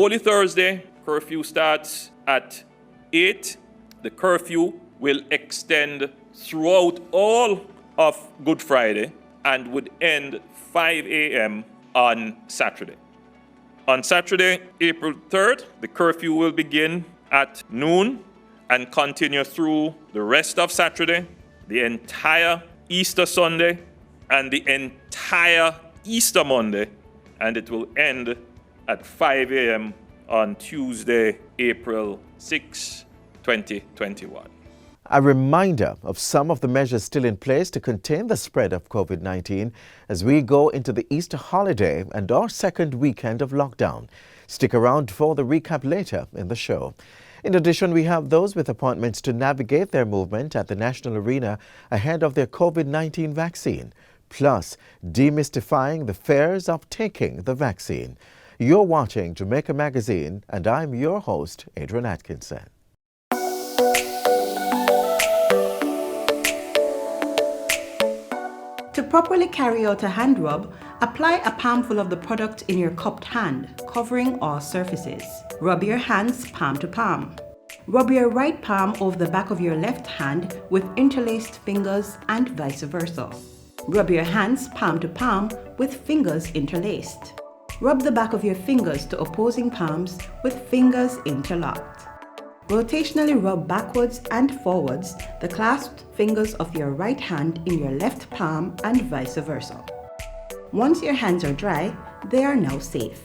Holy Thursday, curfew starts at 8. The curfew will extend throughout all of Good Friday and would end 5 a.m. on Saturday. On Saturday, April 3rd, the curfew will begin at noon and continue through the rest of Saturday, the entire Easter Sunday, and the entire Easter Monday, and it will end at 5 a.m. on Tuesday, April 6, 2021. A reminder of some of the measures still in place to contain the spread of COVID-19 as we go into the Easter holiday and our second weekend of lockdown. Stick around for the recap later in the show. In addition, we have those with appointments to navigate their movement at the national arena ahead of their COVID-19 vaccine, plus demystifying the fears of taking the vaccine. You're watching Jamaica Magazine, and I'm your host, Adrian Atkinson. To properly carry out a hand rub, apply a palmful of the product in your cupped hand, covering all surfaces. Rub your hands palm to palm. Rub your right palm over the back of your left hand with interlaced fingers and vice versa. Rub your hands palm to palm with fingers interlaced. Rub the back of your fingers to opposing palms with fingers interlocked. Rotationally rub backwards and forwards the clasped fingers of your right hand in your left palm and vice versa. Once your hands are dry, they are now safe.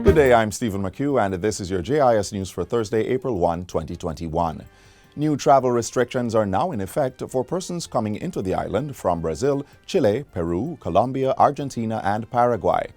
Good day, I'm Stephen McHugh, and this is your JIS News for Thursday, April 1, 2021. New travel restrictions are now in effect for persons coming into the island from Brazil, Chile, Peru, Colombia, Argentina, and Paraguay.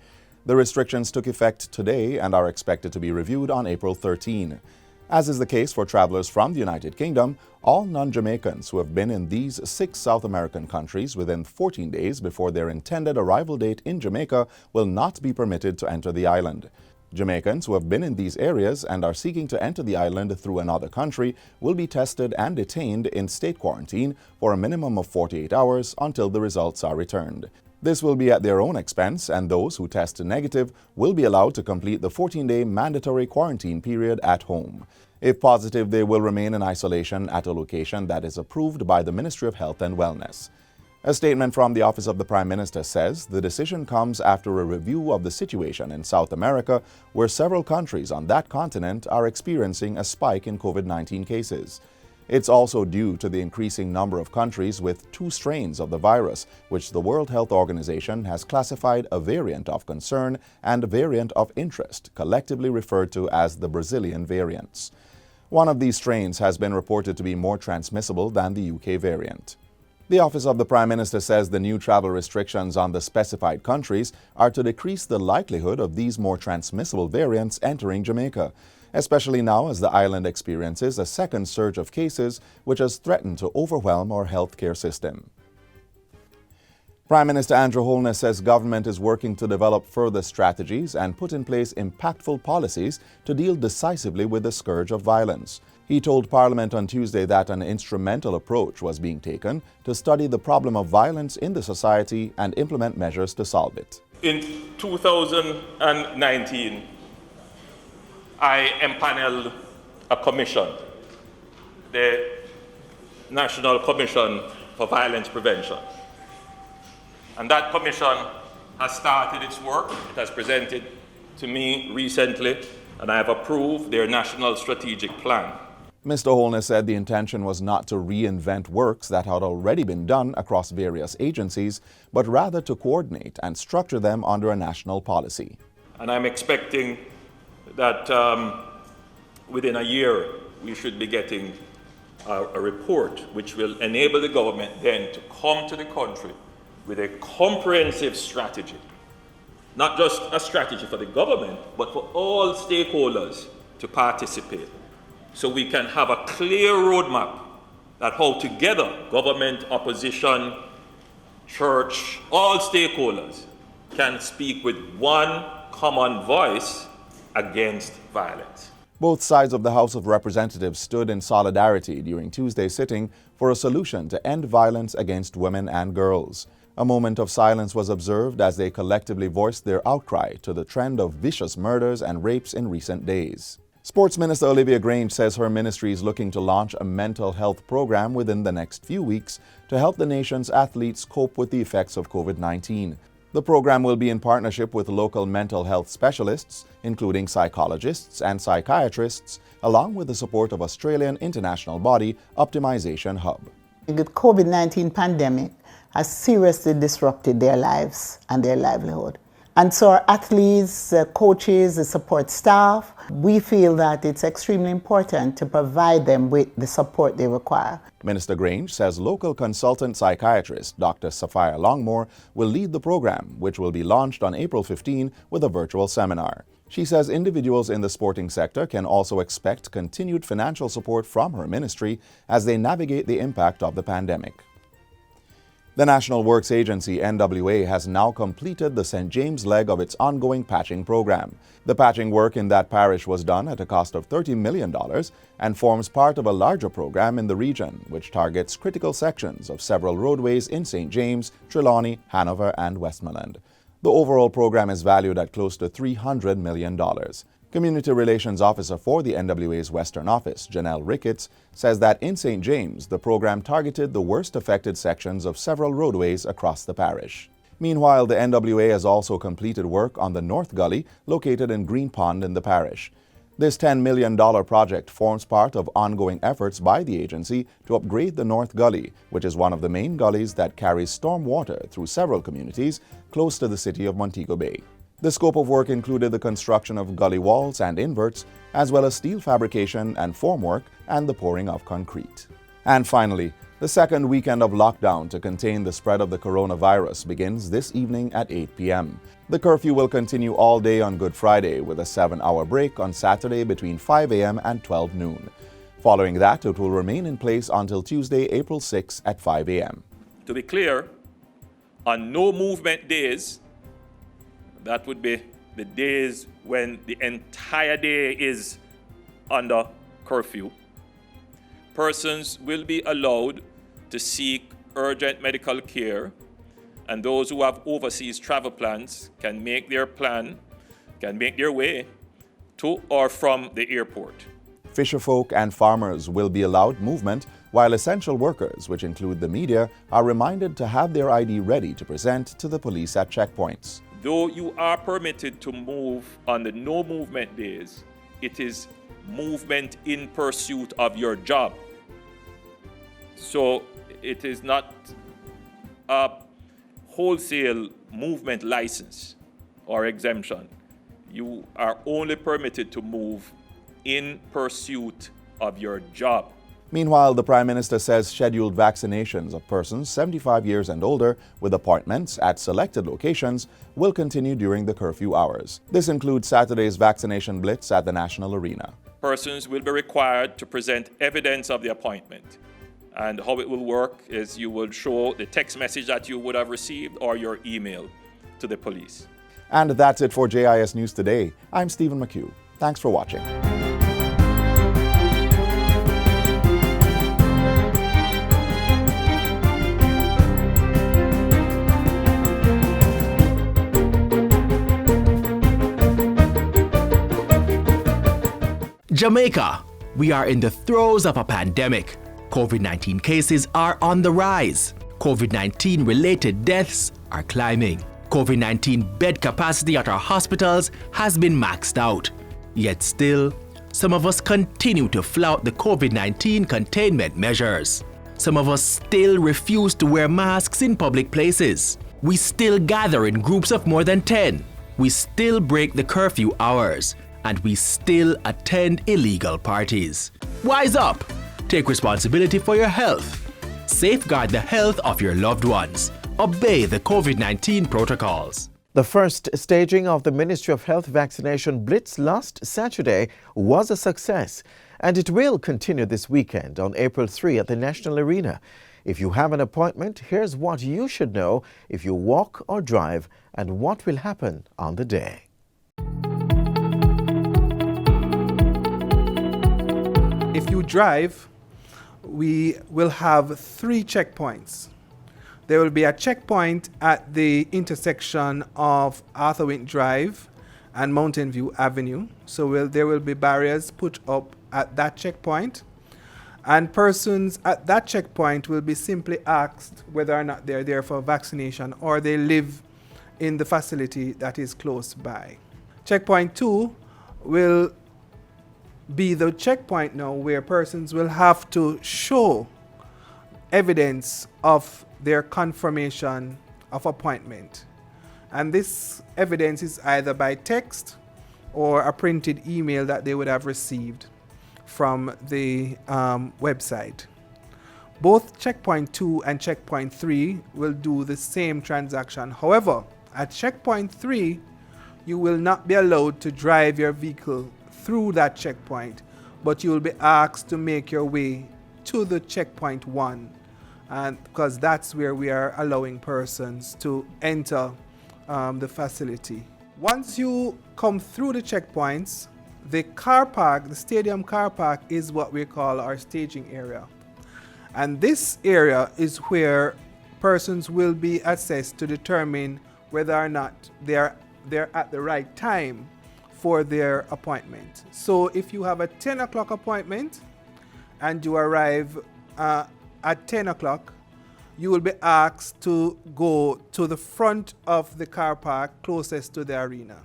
The restrictions took effect today and are expected to be reviewed on April 13. As is the case for travelers from the United Kingdom, all non-Jamaicans who have been in these 6 South American countries within 14 days before their intended arrival date in Jamaica will not be permitted to enter the island. Jamaicans who have been in these areas and are seeking to enter the island through another country will be tested and detained in state quarantine for a minimum of 48 hours until the results are returned. This will be at their own expense, and those who test negative will be allowed to complete the 14-day mandatory quarantine period at home. If positive, they will remain in isolation at a location that is approved by the Ministry of Health and Wellness. A statement from the Office of the Prime Minister says the decision comes after a review of the situation in South America, where several countries on that continent are experiencing a spike in COVID-19 cases. It's also due to the increasing number of countries with 2 strains of the virus, which the World Health Organization has classified a variant of concern and a variant of interest, collectively referred to as the Brazilian variants. One of these strains has been reported to be more transmissible than the UK variant. The Office of the Prime Minister says the new travel restrictions on the specified countries are to decrease the likelihood of these more transmissible variants entering Jamaica, especially now as the island experiences a second surge of cases which has threatened to overwhelm our healthcare system. Prime Minister Andrew Holness says government is working to develop further strategies and put in place impactful policies to deal decisively with the scourge of violence. He told Parliament on Tuesday that an instrumental approach was being taken to study the problem of violence in the society and implement measures to solve it. In 2019, I empaneled a commission, the National Commission for Violence Prevention. And that commission has started its work. It has presented to me recently, and I have approved their national strategic plan. Mr. Holness said the intention was not to reinvent works that had already been done across various agencies, but rather to coordinate and structure them under a national policy. And I'm expecting that within a year we should be getting a report which will enable the government then to come to the country with a comprehensive strategy. Not just a strategy for the government, but for all stakeholders to participate. So we can have a clear roadmap that how together government, opposition, church, all stakeholders can speak with one common voice against violence. Both sides of the House of Representatives stood in solidarity during Tuesday's sitting for a solution to end violence against women and girls. A moment of silence was observed as they collectively voiced their outcry to the trend of vicious murders and rapes in recent days. Sports Minister Olivia Grange says her ministry is looking to launch a mental health program within the next few weeks to help the nation's athletes cope with the effects of COVID-19. The program will be in partnership with local mental health specialists, including psychologists and psychiatrists, along with the support of Australian international body Optimization Hub. The COVID-19 pandemic has seriously disrupted their lives and their livelihood. And so our athletes, coaches, the support staff, we feel that it's extremely important to provide them with the support they require. Minister Grange says local consultant psychiatrist Dr. Sapphire Longmore will lead the program, which will be launched on April 15 with a virtual seminar. She says individuals in the sporting sector can also expect continued financial support from her ministry as they navigate the impact of the pandemic. The National Works Agency, NWA, has now completed the St. James leg of its ongoing patching program. The patching work in that parish was done at a cost of $30 million and forms part of a larger program in the region, which targets critical sections of several roadways in St. James, Trelawney, Hanover, and Westmoreland. The overall program is valued at close to $300 million. Community Relations Officer for the NWA's Western Office, Janelle Ricketts, says that in St. James, the program targeted the worst affected sections of several roadways across the parish. Meanwhile, the NWA has also completed work on the North Gully, located in Green Pond in the parish. This $10 million project forms part of ongoing efforts by the agency to upgrade the North Gully, which is one of the main gullies that carries storm water through several communities close to the city of Montego Bay. The scope of work included the construction of gully walls and inverts, as well as steel fabrication and formwork and the pouring of concrete. And finally, the second weekend of lockdown to contain the spread of the coronavirus begins this evening at 8 p.m. The curfew will continue all day on Good Friday with a 7-hour break on Saturday between 5 a.m. and 12 noon. Following that, it will remain in place until Tuesday, April 6 at 5 a.m. To be clear, on no movement days, that would be the days when the entire day is under curfew, persons will be allowed to seek urgent medical care, and those who have overseas travel plans can make their way to or from the airport. Fisherfolk and farmers will be allowed movement, while essential workers, which include the media, are reminded to have their ID ready to present to the police at checkpoints. Though you are permitted to move on the no movement days, it is movement in pursuit of your job. So it is not a wholesale movement license or exemption. You are only permitted to move in pursuit of your job. Meanwhile, the Prime Minister says scheduled vaccinations of persons 75 years and older with appointments at selected locations will continue during the curfew hours. This includes Saturday's vaccination blitz at the National Arena. Persons will be required to present evidence of the appointment. And how it will work is you will show the text message that you would have received or your email to the police. And that's it for JIS News Today. I'm Stephen McHugh. Thanks for watching. Jamaica, we are in the throes of a pandemic. COVID-19 cases are on the rise. COVID-19 related deaths are climbing. COVID-19 bed capacity at our hospitals has been maxed out. Yet still, some of us continue to flout the COVID-19 containment measures. Some of us still refuse to wear masks in public places. We still gather in groups of more than 10. We still break the curfew hours. And we still attend illegal parties. Wise up! Take responsibility for your health. Safeguard the health of your loved ones. Obey the COVID-19 protocols. The first staging of the Ministry of Health vaccination blitz last Saturday was a success, and it will continue this weekend on April 3 at the National Arena. If you have an appointment, here's what you should know if you walk or drive and what will happen on the day. If you drive, we will have 3 checkpoints. There will be a checkpoint at the intersection of Arthur Wint Drive and Mountain View Avenue. So there will be barriers put up at that checkpoint. And persons at that checkpoint will be simply asked whether or not they're there for vaccination or they live in the facility that is close by. Checkpoint 2 will be the checkpoint now where persons will have to show evidence of their confirmation of appointment. And this evidence is either by text or a printed email that they would have received from the website. Both checkpoint 2 and checkpoint 3 will do the same transaction. However, at checkpoint 3, you will not be allowed to drive your vehicle through that checkpoint, but you will be asked to make your way to the checkpoint 1, and because that's where we are allowing persons to enter the facility. Once you come through the checkpoints, the car park, the stadium car park, is what we call our staging area. And this area is where persons will be assessed to determine whether or not they're at the right time for their appointment. So if you have a 10 o'clock appointment and you arrive at 10 o'clock, you will be asked to go to the front of the car park closest to the arena.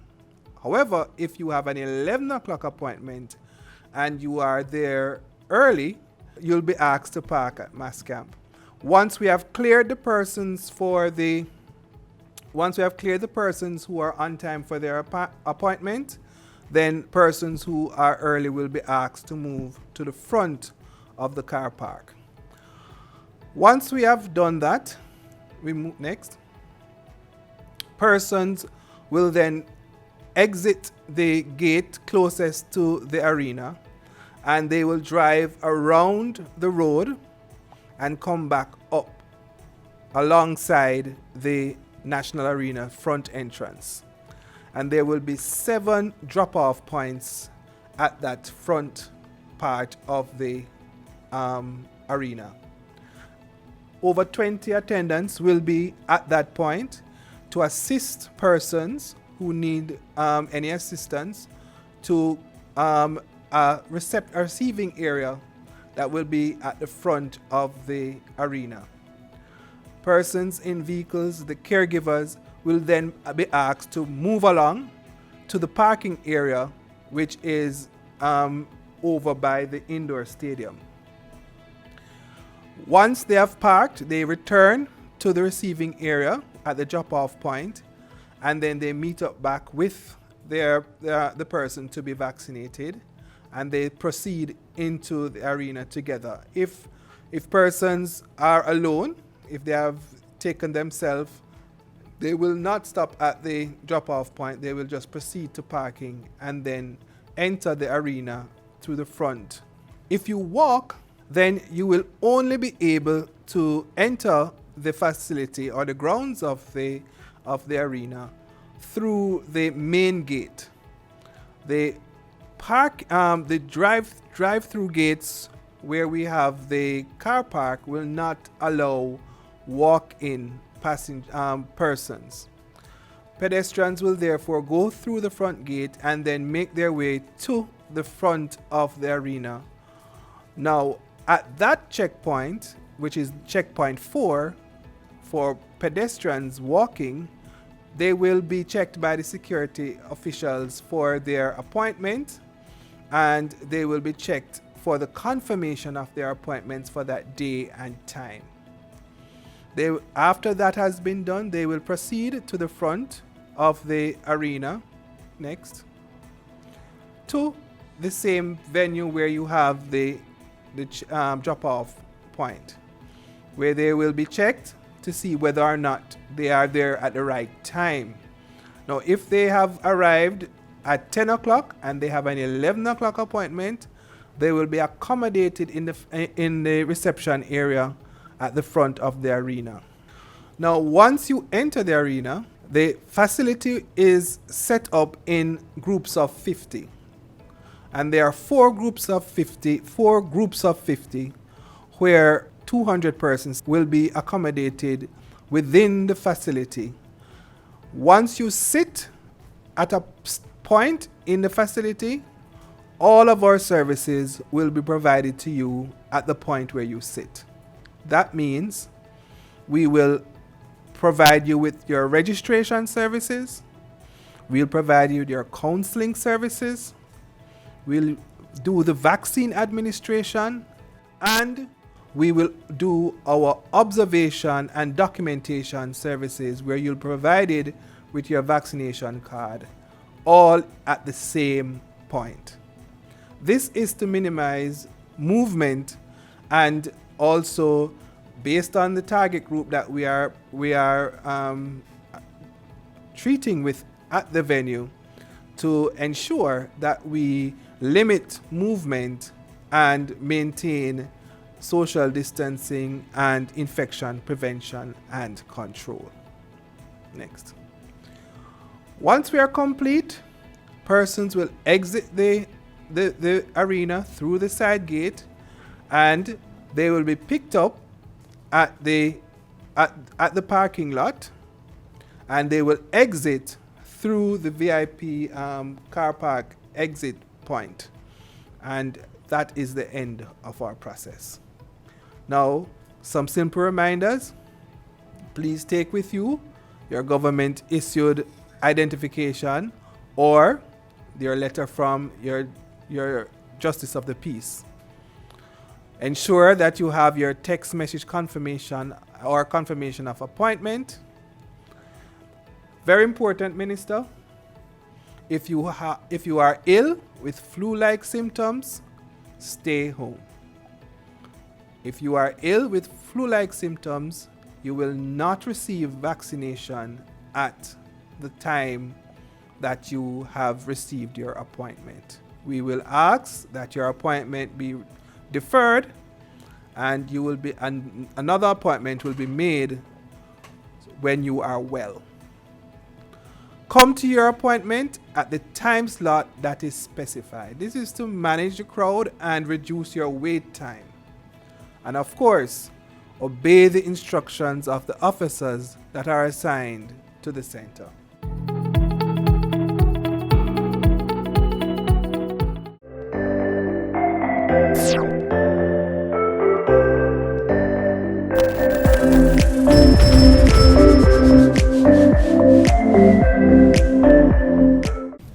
However, if you have an 11 o'clock appointment and you are there early, you'll be asked to park at mass camp. Once we have cleared the persons who are on time for their appointment, then persons who are early will be asked to move to the front of the car park. Once we have done that, we move next. Persons will then exit the gate closest to the arena, and they will drive around the road and come back up alongside the National Arena front entrance. And there will be 7 drop-off points at that front part of the arena. Over 20 attendants will be at that point to assist persons who need any assistance to a receiving area that will be at the front of the arena. Persons in vehicles, the caregivers, will then be asked to move along to the parking area, which is over by the indoor stadium. Once they have parked, they return to the receiving area at the drop-off point, and then they meet up back with the person to be vaccinated, and they proceed into the arena together. If persons are alone, if they have taken themselves, they will not stop at the drop-off point. They will just proceed to parking and then enter the arena through the front. If you walk, then you will only be able to enter the facility or the grounds of the arena through the main gate. The drive-through gates where we have the car park will not allow walk-in persons. Pedestrians will therefore go through the front gate and then make their way to the front of the arena. Now, at that checkpoint, which is checkpoint 4, for pedestrians walking, they will be checked by the security officials for their appointment, and they will be checked for the confirmation of their appointments for that day and time. After that has been done, they will proceed to the front of the arena, next, to the same venue where you have the drop-off point, where they will be checked to see whether or not they are there at the right time. Now, if they have arrived at 10 o'clock and they have an 11 o'clock appointment, they will be accommodated in the reception area at the front of the arena. Now, once you enter the arena, the facility is set up in groups of 50. And there are four groups of 50 where 200 persons will be accommodated within the facility. Once you sit at a point in the facility, all of our services will be provided to you at the point where you sit. That means we will provide you with your registration services, we'll provide you with your counseling services, we'll do the vaccine administration, and we will do our observation and documentation services where you'll be provided with your vaccination card, all at the same point. This is to minimize movement and also based on the target group that we are treating with at the venue to ensure that we limit movement and maintain social distancing and infection prevention and control. Next. Once we are complete, persons will exit the arena through the side gate and they will be picked up at the parking lot and they will exit through the VIP car park exit point, and that is the end of our process. Now, some simple reminders. Please take with you your government issued identification or your letter from your Justice of the Peace. Ensure that you have your text message confirmation or confirmation of appointment. Very important, Minister. If you are ill with flu-like symptoms, stay home. If you are ill with flu-like symptoms, you will not receive vaccination at the time that you have received your appointment. We will ask that your appointment be deferred and you will be another appointment will be made when you are well. Come to your appointment at the time slot that is specified. This is to manage the crowd and reduce your wait time. And of course, obey the instructions of the officers that are assigned to the center.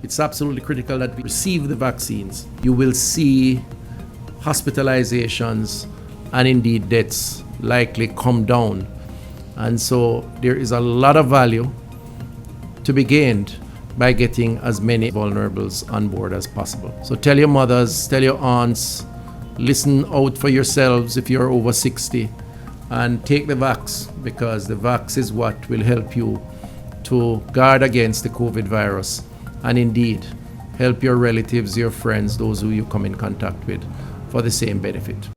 It's absolutely critical that we receive the vaccines. You will see hospitalizations and indeed deaths likely come down. And so there is a lot of value to be gained by getting as many vulnerables on board as possible. So tell your mothers, tell your aunts, listen out for yourselves if you're over 60 and take the vax, because the vax is what will help you to guard against the COVID virus and indeed help your relatives, your friends, those who you come in contact with for the same benefit.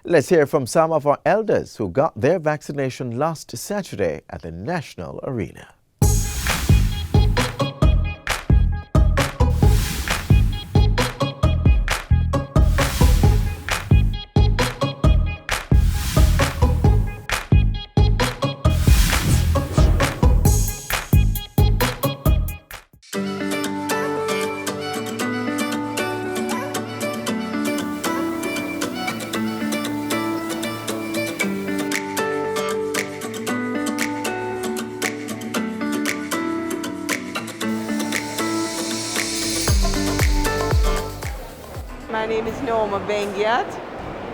Let's hear from some of our elders who got their vaccination last Saturday at the National Arena. My name is Norma Bengiat,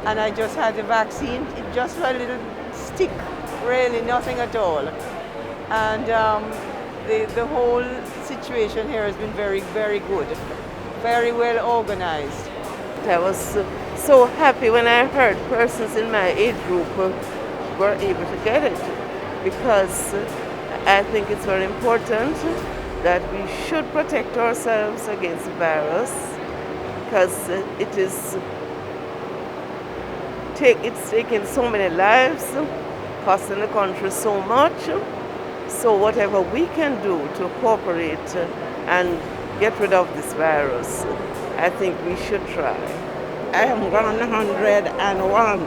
and I just had the vaccine. It just a little stick, really nothing at all. And the whole situation here has been very, very good, very well organized. I was so happy when I heard persons in my age group were able to get it, because I think it's very important that we should protect ourselves against the virus because it's taking so many lives, costing the country so much. So whatever we can do to cooperate and get rid of this virus, I think we should try. I am 101.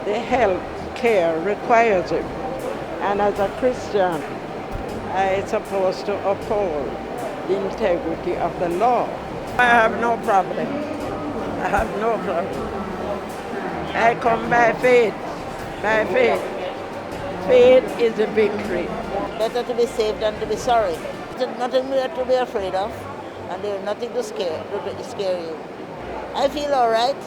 The health care requires it. And as a Christian, I'm supposed to uphold the integrity of the law. I have no problem. I have no problem. I come by faith. By faith. Faith is a victory. Better to be safe than to be sorry. There's nothing to be afraid of, and there's nothing to scare you. I feel all right,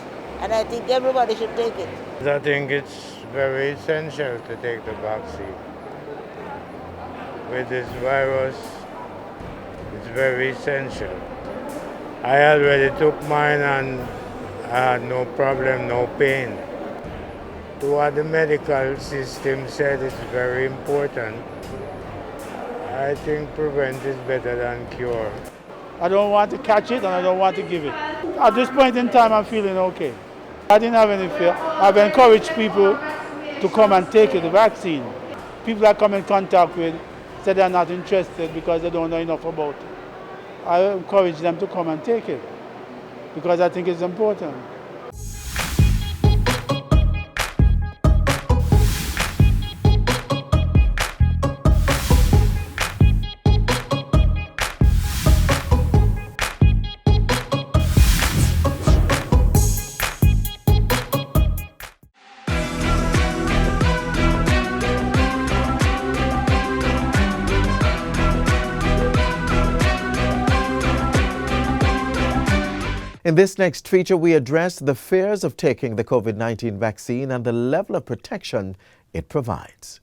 and I think everybody should take it. I think it's very essential to take the vaccine. With this virus, it's very essential. I already took mine and I had no problem, no pain. To what the medical system said is very important. I think prevent is better than cure. I don't want to catch it and I don't want to give it. At this point in time, I'm feeling okay. I didn't have any fear. I've encouraged people to come and take the vaccine. People I come in contact with said they're not interested because they don't know enough about it. I encourage them to come and take it because I think it's important. In this next feature, we address the fears of taking the COVID-19 vaccine and the level of protection it provides.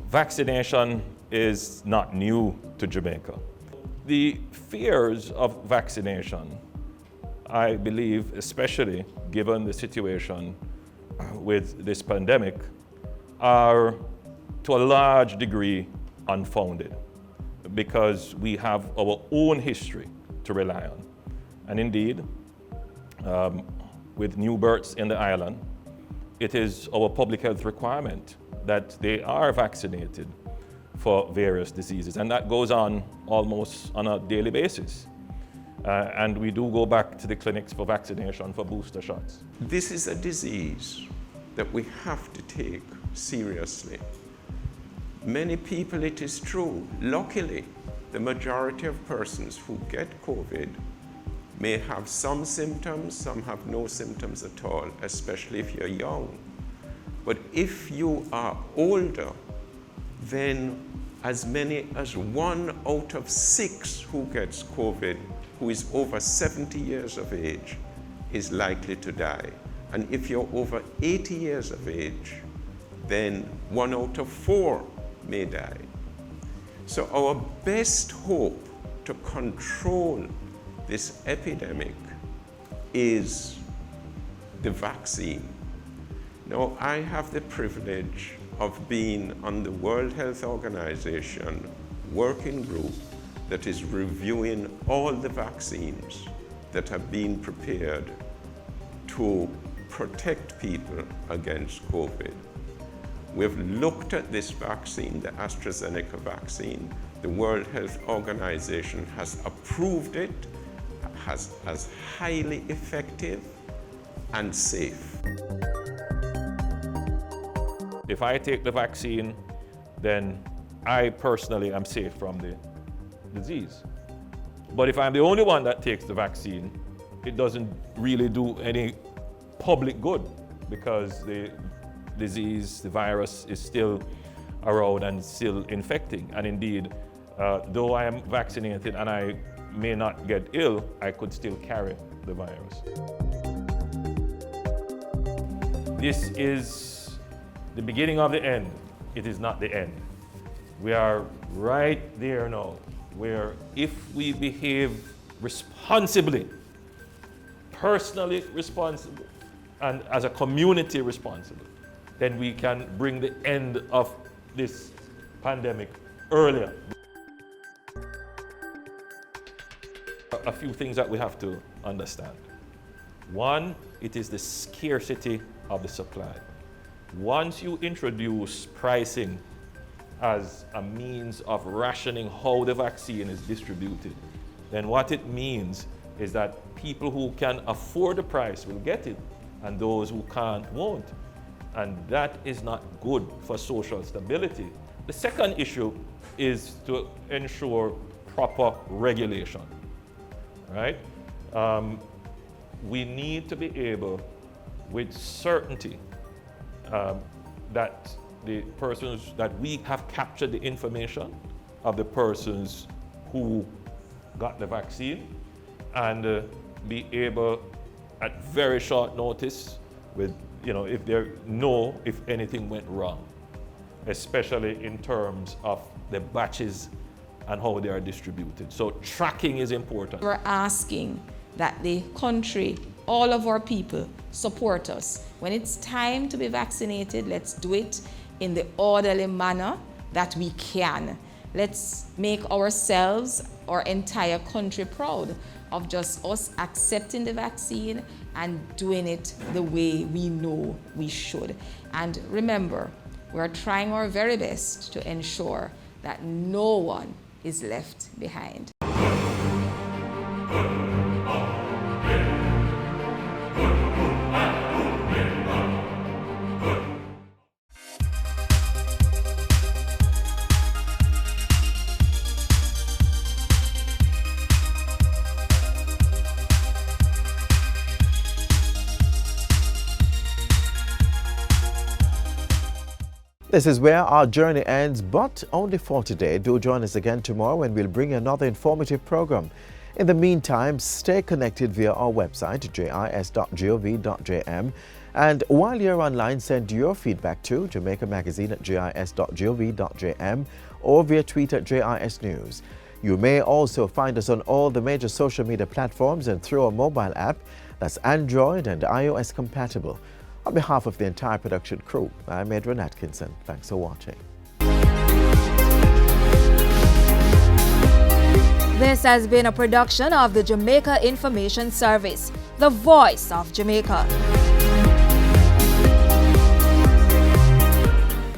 Vaccination is not new to Jamaica. The fears of vaccination, I believe, especially given the situation with this pandemic, are to a large degree unfounded because we have our own history to rely on. And indeed, with new births in the island, it is our public health requirement that they are vaccinated for various diseases, and that goes on almost on a daily basis. And we do go back to the clinics for vaccination for booster shots. This is a disease that we have to take seriously. Many people, it is true, luckily, the majority of persons who get COVID may have some symptoms, some have no symptoms at all, especially if you're young. But if you are older, then as many as 1 out of 6 who gets COVID, who is over 70 years of age, is likely to die. And if you're over 80 years of age, then 1 out of 4 may die. So our best hope to control this epidemic is the vaccine. Now, I have the privilege of being on the World Health Organization working group that is reviewing all the vaccines that have been prepared to protect people against COVID. We've looked at this vaccine, the AstraZeneca vaccine. The World Health Organization has approved it as highly effective and safe. If I take the vaccine, then I personally am safe from the disease. But if I'm the only one that takes the vaccine, it doesn't really do any public good because the disease, the virus is still around and still infecting. And indeed, though I am vaccinated and I may not get ill, I could still carry the virus. This is the beginning of the end it is not the end. We are right there now, where if we behave responsibly, personally responsible, and as a community responsible, then we can bring the end of this pandemic earlier. A few things that we have to understand. One, it is the scarcity of the supply. Once you introduce pricing as a means of rationing how the vaccine is distributed, then what it means is that people who can afford the price will get it, and those who can't won't. And that is not good for social stability. The second issue is to ensure proper regulation, right? We need to be able, with certainty, that the persons, that we have captured the information of the persons who got the vaccine, and be able at very short notice with, if anything went wrong, especially in terms of the batches and how they are distributed. So tracking is important. We're asking that the country, all of our people, support us. When it's time to be vaccinated, let's do it in the orderly manner that we can. Let's make ourselves, our entire country proud of just us accepting the vaccine and doing it the way we know we should. And remember, we're trying our very best to ensure that no one is left behind. This is where our journey ends, but only for today. Do join us again tomorrow when we'll bring you another informative program. In the meantime, stay connected via our website, jis.gov.jm. And while you're online, send your feedback to Jamaica Magazine at jis.gov.jm or via tweet at JIS News. You may also find us on all the major social media platforms and through our mobile app that's Android and iOS compatible. On behalf of the entire production crew, I'm Edwin Atkinson. Thanks for watching. This has been a production of the Jamaica Information Service, the voice of Jamaica.